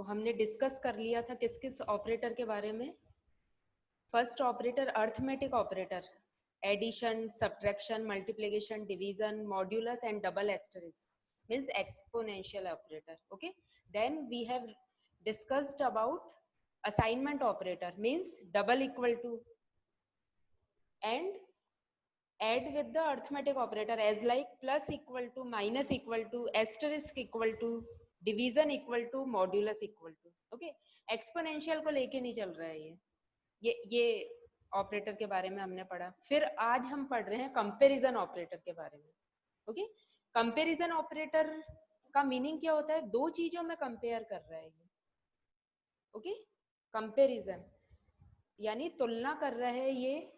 हमने डिस्कस कर लिया था किस किस ऑपरेटर के बारे में। First operator arithmetic operator, addition, subtraction, multiplication, division, modulus and double asterisk means exponential operator. Okay, then we have discussed about assignment operator means double equal to and add with the arithmetic operator as like plus equal to, minus equal to, asterisk equal to, division equal to, modulus equal to. Okay, exponential को लेके नहीं चल रहा है ये operator के बारे में हमने पढ़ा. फिर आज हम पढ़ रहे हैं कंपैरिजन ऑपरेटर के बारे में. ओके, कंपैरिजन ऑपरेटर का मीनिंग क्या होता है? दो चीजों में कंपेयर कर रहा है ये. ओके, कंपैरिजन यानी तुलना कर रहा है. ये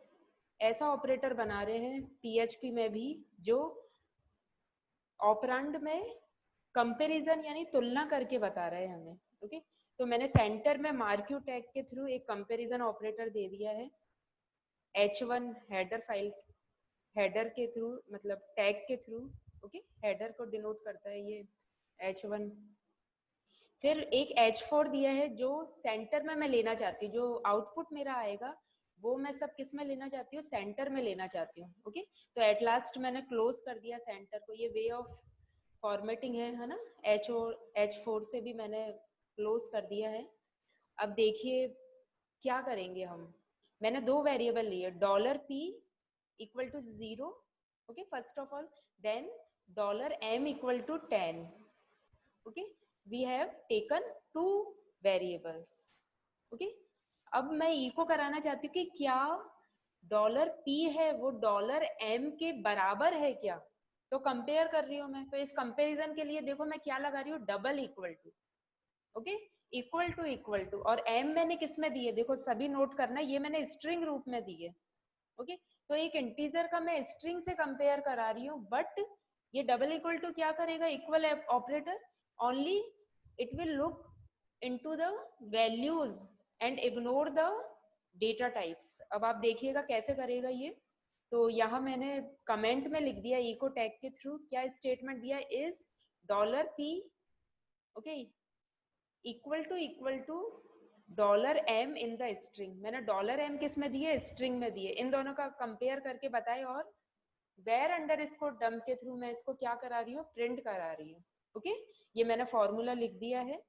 ऐसा ऑपरेटर बना रहे हैं पीएचपी में भी जो ऑपरेंड में कंपैरिजन यानी तुलना करके बता रहे हैं हमें. ओके, तो मैंने सेंटर में मार्क्यू टैग के थ्रू एक कंपैरिजन ऑपरेटर दे दिया है. H1 हेडर फाइल, हेडर के थ्रू मतलब टैग के थ्रू. ओके, हेडर को डिनोट करता है ये H1. फिर एक H4 दिया है जो सेंटर में मैं लेना चाहती हूँ. जो आउटपुट मेरा आएगा वो मैं सब किस में लेना चाहती हूँ? सेंटर में लेना चाहती हूँ. ओके, तो एट लास्ट मैंने क्लोज कर दिया सेंटर को. ये वे ऑफ फॉर्मेटिंग है ना. H4 से भी मैंने क्लोज कर दिया है. अब देखिए क्या करेंगे हम. मैंने दो वेरिएबल लिए, $p equal to 0. Okay, first of all, then $m equal to 10. Okay, we have taken two variables. Okay, अब मैं इको कराना चाहती हूँ कि क्या $p है वो $m के बराबर है क्या. तो कंपेयर कर रही हूँ मैं. तो इस कंपेरिजन के लिए देखो मैं क्या लगा रही हूँ, double equal to. Okay, equal to और m मैंने किस में दिए? देखो सभी नोट करना, ये मैंने स्ट्रिंग रूप में दिए. ओके, तो एक इंटीजर का मैं स्ट्रिंग से कंपेयर करा रही हूँ. बट ये डबल इक्वल टू क्या करेगा? Equal operator only it will look into the values and ignore the data types. अब आप देखिएगा कैसे करेगा ये. तो यहाँ मैंने कमेंट में लिख दिया इको टैग के थ्रू. क्या स्टेटमेंट दिया? Is $p okay equal to $m in the string. मैंने $m किस में दिए? स्ट्रिंग में दिए. इन दोनों का कंपेयर करके बताए और वेर अंडर इसको डम के थ्रू मैं इसको क्या करा रही हूँ? प्रिंट करा रही हूँ. ओके, ये मैंने फॉर्मूला लिख दिया है.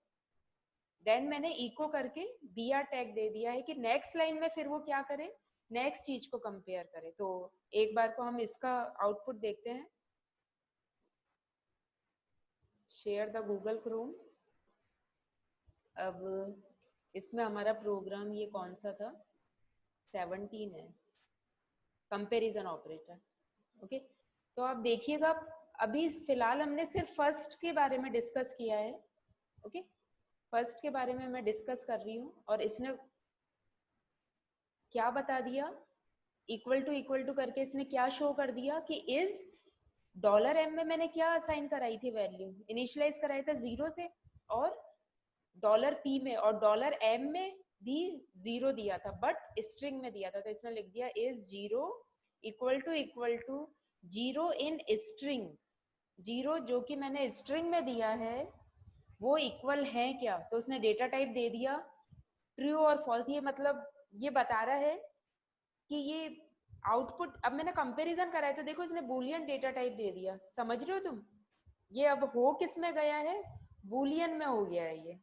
देन मैंने इको करके br टैग दे दिया है कि नेक्स्ट लाइन में फिर वो क्या करे? नेक्स्ट चीज को कंपेयर करे. तो एक बार को हम इसका आउटपुट देखते हैं. Share the Google Chrome. अब इसमें हमारा प्रोग्राम ये कौन सा था? 17 है, कंपैरिजन ऑपरेटर. ओके, तो आप देखिएगा अभी फिलहाल हमने सिर्फ फर्स्ट के बारे में डिस्कस किया है. ओके, फर्स्ट के बारे में मैं डिस्कस कर रही हूँ और इसने क्या बता दिया? इक्वल टू करके इसने क्या शो कर दिया कि इज $m में मैंने क्या असाइन कराई थी? वैल्यू इनिशियलाइज कराया था 0 से, और $p में और $m में भी 0 दिया था बट स्ट्रिंग में दिया था. तो इसने लिख दिया is 0 equal to 0 in string. 0 जो कि मैंने स्ट्रिंग में दिया है वो इक्वल है क्या? तो उसने डेटा टाइप दे दिया ट्रू और फॉल्स. ये मतलब ये बता रहा है कि ये आउटपुट. अब मैंने कंपैरिजन कराया तो देखो इसने बूलियन डेटा टाइप दे दिया. समझ रहे हो तुम? ये अब हो किस में गया है? बूलियन में हो गया है ये.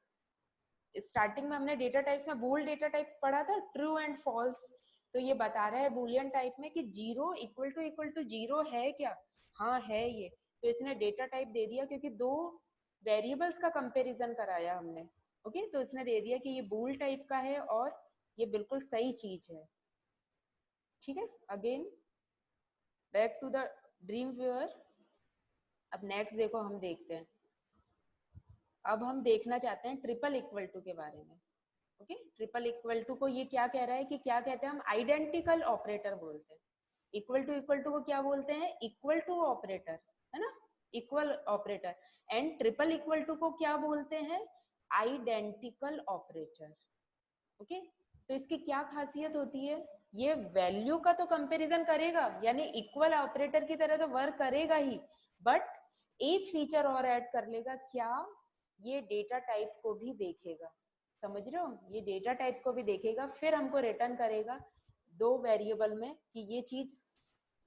स्टार्टिंग में हमने डेटा टाइप्स में बूल डेटा टाइप पढ़ा था, ट्रू एंड फॉल्स. तो ये बता रहा है बूलियन टाइप में कि 0 इक्वल टू 0 है क्या? हाँ है ये. तो इसने डेटा टाइप दे दिया क्योंकि दो वेरिएबल्स का कंपैरिजन कराया हमने. ओके, तो इसने दे दिया कि ये बूल टाइप का है और ये बिल्कुल सही चीज है. ठीक है, again back to the dream viewer. अब नेक्स्ट देखो हम देखते हैं. अब हम देखना चाहते हैं ट्रिपल इक्वल टू के बारे में. ओके, ट्रिपल इक्वल टू को ये क्या कह रहा है कि क्या कहते हैं हम? आइडेंटिकल ऑपरेटर बोलते हैं. इक्वल टू को क्या बोलते हैं? इक्वल टू ऑपरेटर, है ना, equal operator. And triple equal to को क्या बोलते हैं? Identical operator. ओके, तो इसकी क्या खासियत होती है? ये वैल्यू का तो कंपैरिजन करेगा यानी इक्वल ऑपरेटर की तरह तो वर्क करेगा ही, बट एक फीचर और ऐड कर लेगा. क्या? ये डेटा टाइप को भी देखेगा, समझ रहे हो, ये डेटा टाइप को भी देखेगा, फिर हमको रिटर्न करेगा दो वेरिएबल में कि ये चीज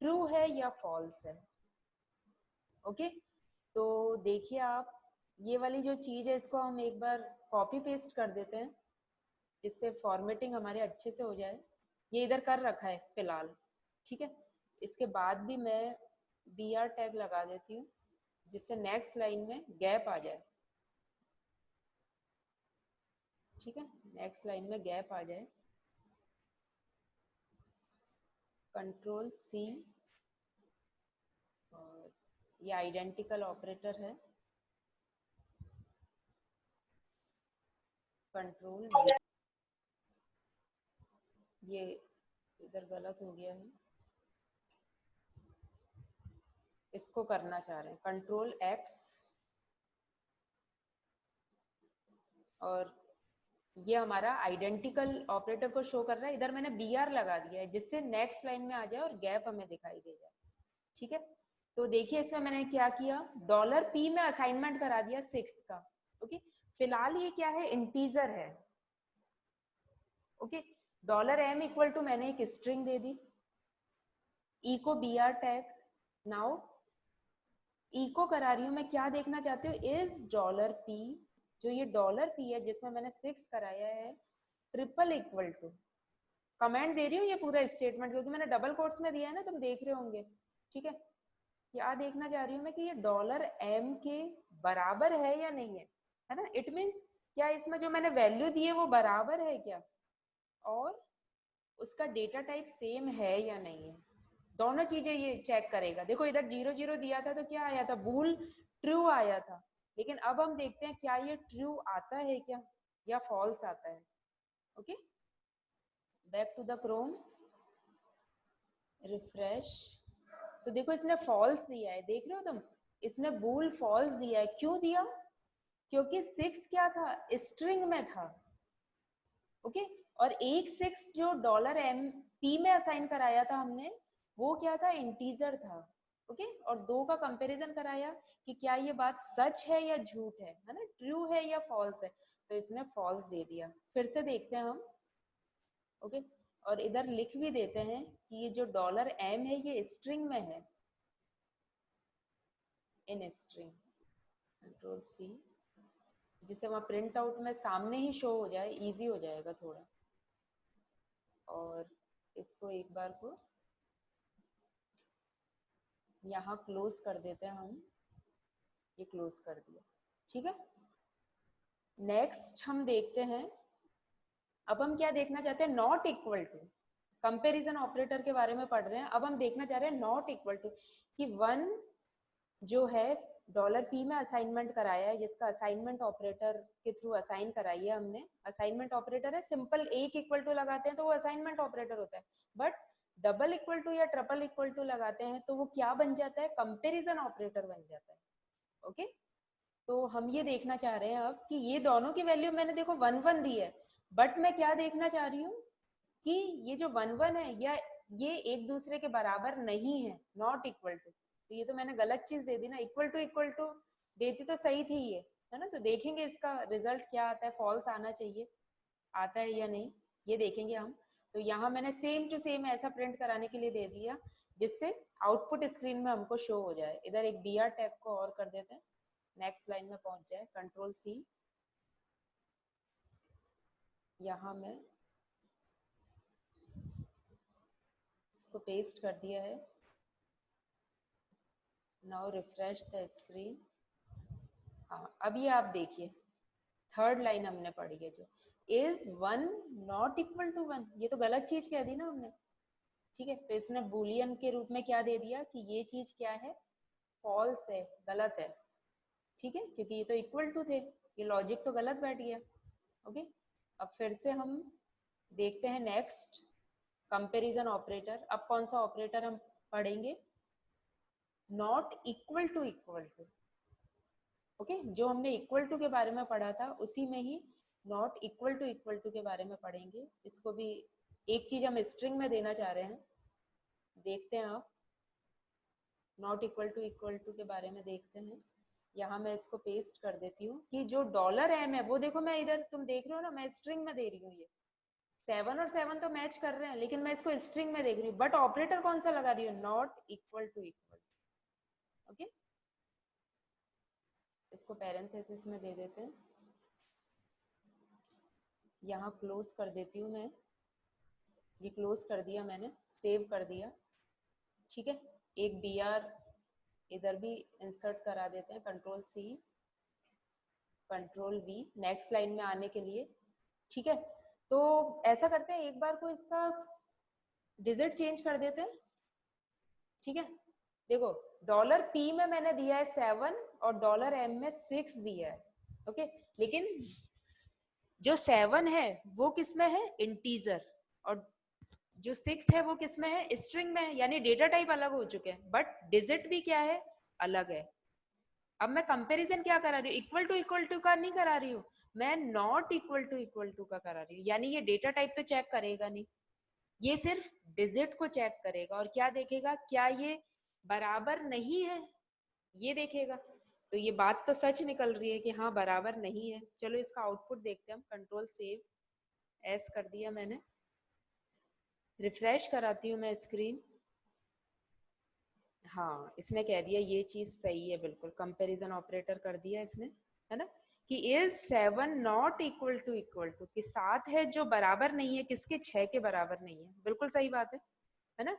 ट्रू है या फॉल्स है। ओके, तो देखिए आप, ये वाली जो चीज है इसको हम एक बार कॉपी पेस्ट कर देते हैं जिससे फॉर्मेटिंग हमारे अच्छे से हो जाए। ये इधर कर रखा है फिलहाल, ठीक है। इसके बाद भी मैं br टैग लगा देती हूँ जिससे नेक्स्ट लाइन में गैप आ जाए, ठीक है, नेक्स्ट लाइन में गैप आ जाए। कंट्रोल सी, और ये आइडेंटिकल ऑपरेटर है, कंट्रोल V, ये इधर गलत हो गया है, इसको करना चाह रहे हैं कंट्रोल X, और ये हमारा आइडेंटिकल ऑपरेटर को शो कर रहा है। इधर मैंने br लगा दिया है जिससे नेक्स्ट लाइन में आ जाए और गैप हमें दिखाई दे जाए, ठीक है। तो देखिए इसमें मैंने क्या किया, $p में असाइनमेंट करा दिया 6 का। ओके, फिलहाल ये क्या है, इंटीजर है। ओके, $m इक्वल टू मैंने एक स्ट्रिंग दे दी, ई को br टैग, नाउ ई को करा रही हूँ मैं, क्या देखना चाहती हूँ, इज $p, जो ये $p है जिसमें मैंने 6 कराया है, ट्रिपल इक्वल टू, कमेंट दे रही हूँ ये पूरा स्टेटमेंट क्योंकि मैंने डबल कोट्स में दिया है ना, तुम देख रहे होंगे, ठीक है। क्या देखना चाह रही हूँ मैं कि ये $m के बराबर है या नहीं है ना, इट मीन्स क्या इसमें जो मैंने वैल्यू दी है वो बराबर है क्या, और उसका डेटा टाइप सेम है या नहीं है, दोनों चीजें ये चेक करेगा। देखो इधर 0 0 दिया था तो क्या आया था, बूल ट्रू आया था, लेकिन अब हम देखते हैं क्या ये ट्रू आता है क्या या फॉल्स आता है। Okay, back to the Chrome, refresh, तो देखो इसने फॉल्स दिया है, देख रहे हो तुम, इसने बूल फॉल्स दिया है, क्यों दिया, क्योंकि 6 क्या था, स्ट्रिंग में था। ओके, और एक 6 जो $p में असाइन कराया था हमने, वो क्या था, इंटीजर था। ओके, और दो का कंपैरिजन कराया कि क्या ये बात सच है या झूठ है ना, ट्रू है या फॉल्स है, तो इसने फॉल्स दे दिया। फिर से देखते हैं हम। ओके, और इधर लिख भी देते हैं कि ये जो $m है ये स्ट्रिंग में है, इन स्ट्रिंग, कंट्रोल सी, जिससे वहाँ प्रिंट आउट में सामने ही शो हो जाए, इजी हो जाएगा थोड़ा। और इसको एक बार को यहाँ क्लोज कर देते हैं हम, ये क्लोज कर दिया, ठीक है। नेक्स्ट हम देखते हैं, अब हम क्या देखना चाहते हैं, not equal to, comparison operator के बारे में पढ़ रहे हैं, अब हम देखना चाह रहे हैं नॉट इक्वल टू, कि 1 जो है $p में असाइनमेंट कराया है, जिसका असाइनमेंट ऑपरेटर के थ्रू असाइन कराई है हमने, असाइनमेंट ऑपरेटर है, सिंपल एक इक्वल टू लगाते हैं तो वो असाइनमेंट ऑपरेटर होता है, बट डबल इक्वल टू या ट्रिपल इक्वल टू लगाते हैं तो वो क्या बन जाता है, कंपैरिजन ऑपरेटर बन जाता है। ओके, तो हम ये देखना चाह रहे हैं अब कि ये दोनों की वैल्यू मैंने देखो 1 1 दी है, बट मैं क्या देखना चाह रही हूँ कि ये जो 1 1 है या ये एक दूसरे के बराबर नहीं है, नॉट इक्वल टू, तो ये तो मैंने गलत चीज दे दी ना, इक्वल टू देती तो सही थी ये, है ना। तो देखेंगे इसका रिजल्ट क्या आता है, फॉल्स आना चाहिए, आता है या नहीं, ये देखेंगे हम। तो यहाँ मैंने सेम टू सेम ऐसा प्रिंट कराने के लिए दे दिया जिससे आउटपुट स्क्रीन में हमको शो हो जाए। इधर एक br टैग को और कर देते हैं, नेक्स्ट लाइन में पहुंच जाए, कंट्रोल सी, यहाँ मैं इसको पेस्ट कर दिया है। Now refresh the screen. हाँ, अब ये आप देखिए, थर्ड लाइन हमने पढ़ी है जो, इज 1 नॉट इक्वल टू 1, ये तो गलत चीज कह दी ना हमने, ठीक है। तो इसने बुलियन के रूप में क्या दे दिया कि ये चीज क्या है, फॉल्स है, गलत है, ठीक है, क्योंकि ये तो इक्वल टू थे, ये लॉजिक तो गलत बैठ गया। ओके, अब फिर से हम देखते हैं नेक्स्ट, कंपैरिजन ऑपरेटर। अब कौन सा ऑपरेटर हम पढ़ेंगे, not equal to equal to. Okay, जो हमने इक्वल टू के बारे में पढ़ा था उसी में ही नॉट इक्वल टू के बारे में पढ़ेंगे। इसको भी एक चीज हम स्ट्रिंग में देना चाह रहे हैं, देखते हैं आप, नॉट इक्वल टू के बारे में देखते हैं। यहाँ मैं इसको पेस्ट कर देती हूँ कि जो $m है वो देखो, मैं इधर तुम देख रहे हो ना, मैं स्ट्रिंग में दे रही हूँ। ये 7 और 7 तो मैच कर रहे हैं, लेकिन मैं इसको स्ट्रिंग में देख रही हूँ, बट ऑपरेटर कौन सा लगा रही हूँ, not equal to equal. Okay, इसको पैरेंथेसिस में दे देते हैं, यहाँ क्लोज कर देती हूँ मैं, ये क्लोज कर दिया मैंने, सेव कर दिया। ठीक है, एक br इधर भी इंसर्ट करा देते हैं, Ctrl+C Ctrl+V नेक्स्ट लाइन में आने के लिए। ठीक है, तो ऐसा करते हैं, एक बार को इसका डिजिट चेंज कर देते हैं। ठीक है, देखो $p में मैंने दिया है 7 और $m में 6 दिया है। ओके, लेकिन जो 7 है वो किस में है, इंटीजर, और जो 6 है वो किस में है, स्ट्रिंग में है, यानी डेटा टाइप अलग हो चुके हैं, बट डिजिट भी क्या है, अलग है। अब मैं कंपैरिजन क्या करा रही हूँ, इक्वल टू का नहीं करा रही हूँ, मैं नॉट इक्वल टू का करा रही हूँ, यानी ये डेटा टाइप तो चेक करेगा नहीं, ये सिर्फ डिजिट को चेक करेगा, और क्या देखेगा, क्या ये बराबर नहीं है, ये देखेगा। तो ये बात तो सच निकल रही है कि हाँ बराबर नहीं है। चलो इसका आउटपुट देखते हैं हम, कंट्रोल सेव एस कर दिया मैंने, रिफ्रेश कराती हूँ मैं स्क्रीन। हाँ, इसने कह दिया ये चीज सही है, बिल्कुल कंपैरिजन ऑपरेटर कर दिया इसने, है ना, कि इज 7 नॉट इक्वल टू कि 7 है जो बराबर नहीं है किसके, 6 के बराबर नहीं है, बिल्कुल सही बात है ना।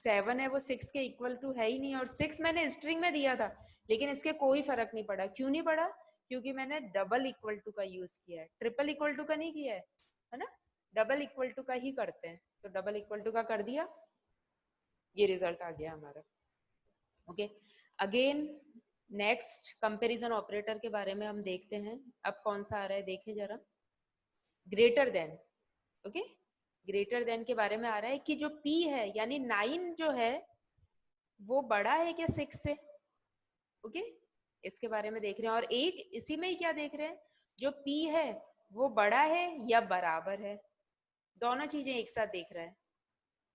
7 है वो 6 के इक्वल टू है ही नहीं, और 6 मैंने स्ट्रिंग में दिया था, लेकिन इसके कोई फर्क नहीं पड़ा। क्यों नहीं पड़ा, क्योंकि मैंने डबल इक्वल टू का यूज किया है, ट्रिपल इक्वल टू का नहीं किया है ना, डबल इक्वल टू का ही करते हैं, तो डबल इक्वल टू का कर दिया, ये रिजल्ट आ गया हमारा। Okay, again next comparison operator के बारे में हम देखते हैं। अब कौन सा आ रहा है देखें जरा, greater than. Okay, greater than के बारे में आ रहा है कि जो p है यानी 9 जो है वो बड़ा है क्या 6 से। ओके, इसके बारे में देख रहे हैं, और एक इसी में ही क्या देख रहे हैं, जो p है वो बड़ा है या बराबर है, दोनों चीजें एक साथ देख रहा है।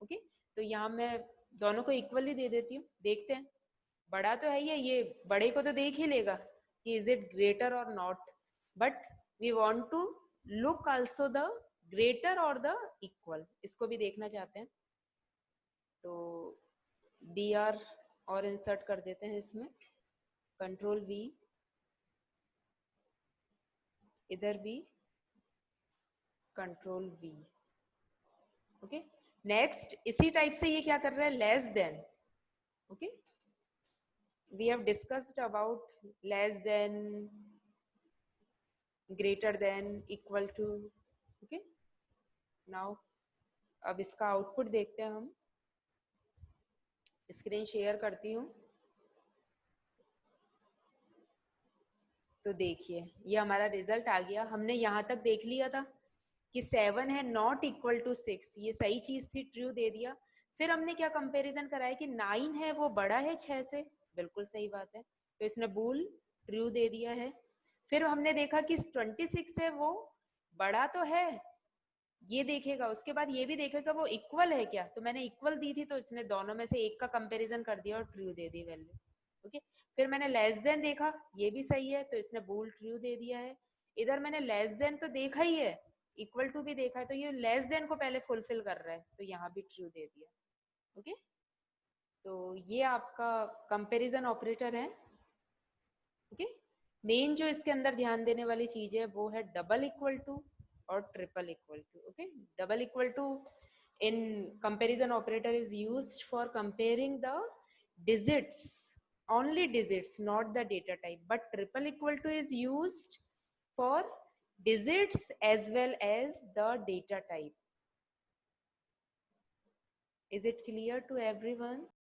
ओके, तो यहाँ मैं दोनों को इक्वली दे देती हूँ, देखते हैं। बड़ा तो है ये बड़े को तो देख ही लेगा कि is it greater or not, but we want to look also the greater or the equal, इसको भी देखना चाहते हैं, तो br और इंसर्ट कर देते हैं इसमें, Ctrl+V, इधर भी Ctrl+V। ओके, नेक्स्ट इसी टाइप से ये क्या कर रहा है, less than. Okay, we have discussed about less than, greater than, equal to। okay, now अब इसका आउटपुट देखते हैं हम, स्क्रीन शेयर करती हूँ। तो देखिए ये हमारा रिजल्ट आ गया, हमने यहाँ तक देख लिया था कि 7 है नॉट इक्वल टू 6, ये सही चीज थी, ट्रू दे दिया। फिर हमने क्या कंपैरिजन कराया कि 9 है वो बड़ा है 6 से, बिल्कुल सही बात है, तो इसने बूल ट्रू दे दिया है। फिर हमने देखा कि 26 है वो बड़ा तो है, ये देखेगा, उसके बाद ये भी देखेगा वो इक्वल है क्या, तो मैंने इक्वल दी थी तो इसने दोनों में से एक का कंपैरिजन कर दिया और true they the value. Okay, फिर मैंने लेस देन देखा, ये भी सही है, तो इसने बोल ट्रू दे दिया है। इधर मैंने लेस देन तो देखा ही है, इक्वल टू भी देखा है, तो ये लेस देन को पहले फुलफिल कर रहा है, तो यहाँ भी ट्रू दे दिया। ओके, तो ये आपका कंपैरिजन ऑपरेटर है। ओके, मेन जो इसके अंदर ध्यान देने वाली चीज है वो है डबल इक्वल टू और triple equal to. Okay, double equal to in comparison operator is used for comparing the digits, only digits, not the data type, but triple equal to is used for digits as well as the data type. Is it clear to everyone?